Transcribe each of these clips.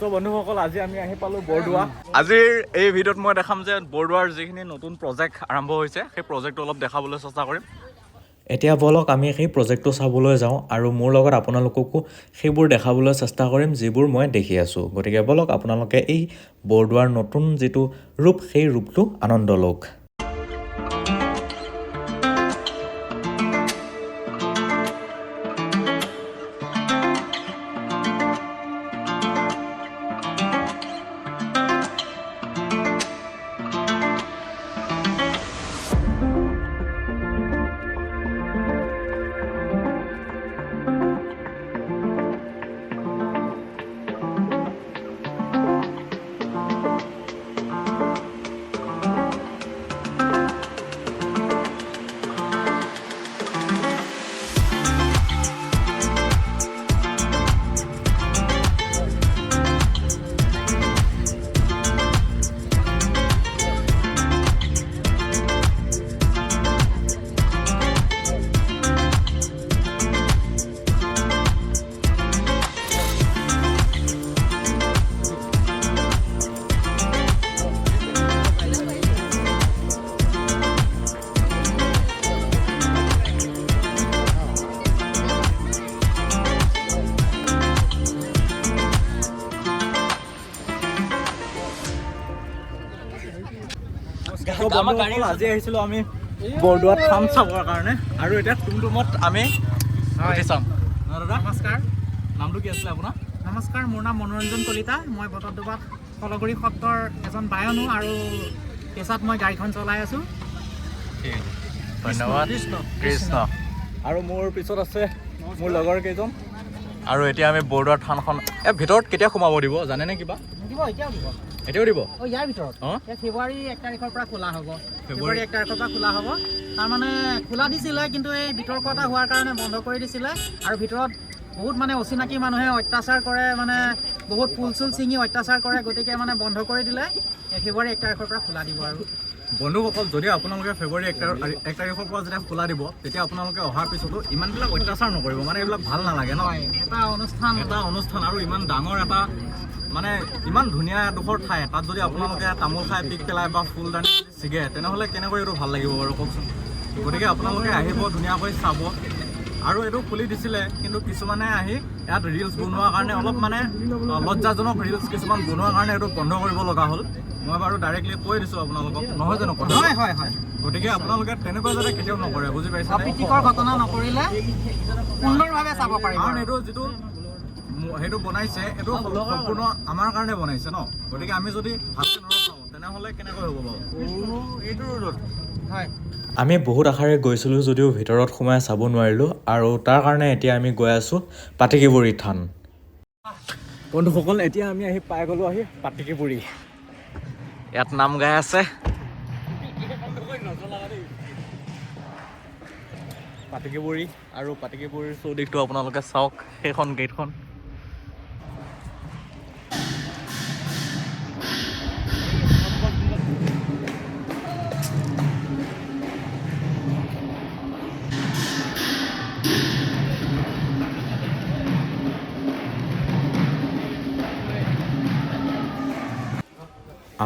so বন্ধুসকল আজি আমি আহি পালো বৰদোৱা আজিৰ এই ভিডিঅ'ত মই দেখাম যে বৰদোৱাৰ যিখিনি নতুন প্ৰজেক্ট আৰম্ভ হৈছে সেই প্ৰজেক্টটো অলপ দেখাবলৈ চেষ্টা কৰিম এতিয়া বলক আমি সেই প্ৰজেক্টটো চাবলৈ যাওঁ আৰু মোৰ লগত আপোনালোককো সেইবোৰ দেখাবলৈ চেষ্টা কৰিম যিবোৰ মই দেখি আছোঁ গতিকে বলক আপোনালোকে এই বৰদোৱাৰ নতুন যিটো ৰূপ সেই ৰূপটো আনন্দ লওক আজি আহিছিলোঁ আমি বৰদোৱাত থান চাবৰ কাৰণে আৰু এতিয়া টুমটুমত আমি উঠি চাম দাদা নমস্কাৰ নামটো কি আছিলে আপোনাৰ নমস্কাৰ মোৰ নাম মনোৰঞ্জন কলিতা মই বটদ্ৰৱাত কলগুৰি সত্ৰৰ এজন বায়নো আৰু পেছাত মই গাড়ীখন চলাই আছোঁ ঠিক আছে ধন্যবাদ কৃষ্ণ আৰু মোৰ পিছত আছে মোৰ লগৰ কেইজন আৰু এতিয়া আমি বৰদোৱাৰ থানখন ভিতৰত কেতিয়া সোমাব দিব জানেনে কিবা দিব এতিয়াও দিব এতিয়াও দিব ইয়াৰ ভিতৰত ফেব্ৰুৱাৰী 1 তাৰিখৰ পৰা খোলা হ'ব ফেব্ৰুৱাৰী 1 তাৰিখৰ পৰা খোলা হ'ব তাৰমানে খোলা দিছিলে কিন্তু এই বিতৰ্ক এটা হোৱাৰ কাৰণে বন্ধ কৰি দিছিলে আৰু ভিতৰত বহুত মানে অচিনাকি মানুহে অত্যাচাৰ কৰে মানে বহুত পুল চুল ছিঙি অত্যাচাৰ কৰে গতিকে মানে বন্ধ কৰি দিলে ফেব্ৰুৱাৰী 1 তাৰিখৰ পৰা খোলা দিব আৰু বন্ধুসকল যদি আপোনালোকে ফেব্ৰুৱাৰী 1 তাৰিখৰ পৰা যেতিয়া খোলা দিব তেতিয়া আপোনালোকে অহাৰ পিছতো ইমানবিলাক অত্যাচাৰ নকৰিব মানে এইবিলাক ভাল নালাগে ন এটা অনুষ্ঠান আৰু ইমান ডাঙৰ এটা মানে ইমান ধুনীয়া এডোখৰ ঠাই তাত যদি আপোনালোকে তামোল খাই পিক পেলাই বা ফুলদানি ছিগে তেনেহ'লে কেনেকৈ এইটো ভাল লাগিব বাৰু কওকচোন গতিকে আপোনালোকে আহিব ধুনীয়াকৈ চাব আৰু এইটো খুলি দিছিলে কিন্তু কিছুমানে আহি ইয়াত ৰিলছ বনোৱাৰ কাৰণে অলপ মানে লজ্জাজনক ৰিলছ কিছুমান বনোৱাৰ কাৰণে এইটো বন্ধ কৰিব লগা হ'ল মই বাৰু ডাইৰেক্টলি কৈ দিছোঁ আপোনালোকক নহয় জানো কথা হয় গতিকে আপোনালোকে তেনেকুৱা যাতে কেতিয়াও নকৰে বুজি পাইছে অপ্ৰীতিকৰ ঘটনা নকৰিলে সুন্দৰভাৱে চাব পাৰিব কাৰণ এইটো যিটো সেইটো বনাইছে এইটো সম্পূৰ্ণ আমাৰ কাৰণে বনাইছে ন গতিকে আমি যদি ভালকৈ নৰখাওঁ তেনেহ'লে কেনেকৈ হ'ব বাৰু এইটো হয় আমি বহুত আশাৰে গৈছিলোঁ যদিও ভিতৰত সোমাই চাব নোৱাৰিলোঁ আৰু তাৰ কাৰণে এতিয়া আমি গৈ আছোঁ পাটিকিবুৰী থান বন্ধুসকল এতিয়া আমি পাই গ'লোঁ পাটিকিবুৰী ইয়াত নাম গাই আছে পাটিকিবুৰী আৰু পাটিকিবুৰীৰ চৌদিশটো আপোনালোকে চাওক সেইখন গেটখন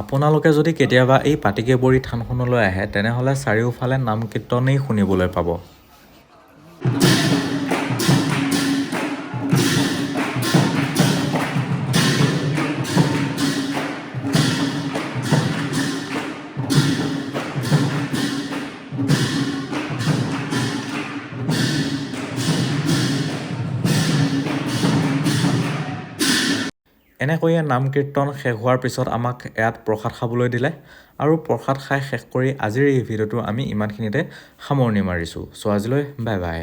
আপোনালোকে যদি কেতিয়াবা এই পাটিকিবুৰী থানখনলৈ আহে তেনেহ'লে চাৰিওফালে নাম কীৰ্তনেই শুনিবলৈ পাব এনেকৈয়ে নাম কীৰ্তন শেষ হোৱাৰ পিছত আমাক ইয়াত প্ৰসাদ খাবলৈ দিলে আৰু প্ৰসাদ খাই শেষ কৰি আজিৰ এই ভিডিঅ'টো আমি ইমানখিনিতে সামৰণি মাৰিছোঁ চ' আজিলৈ বাই বাই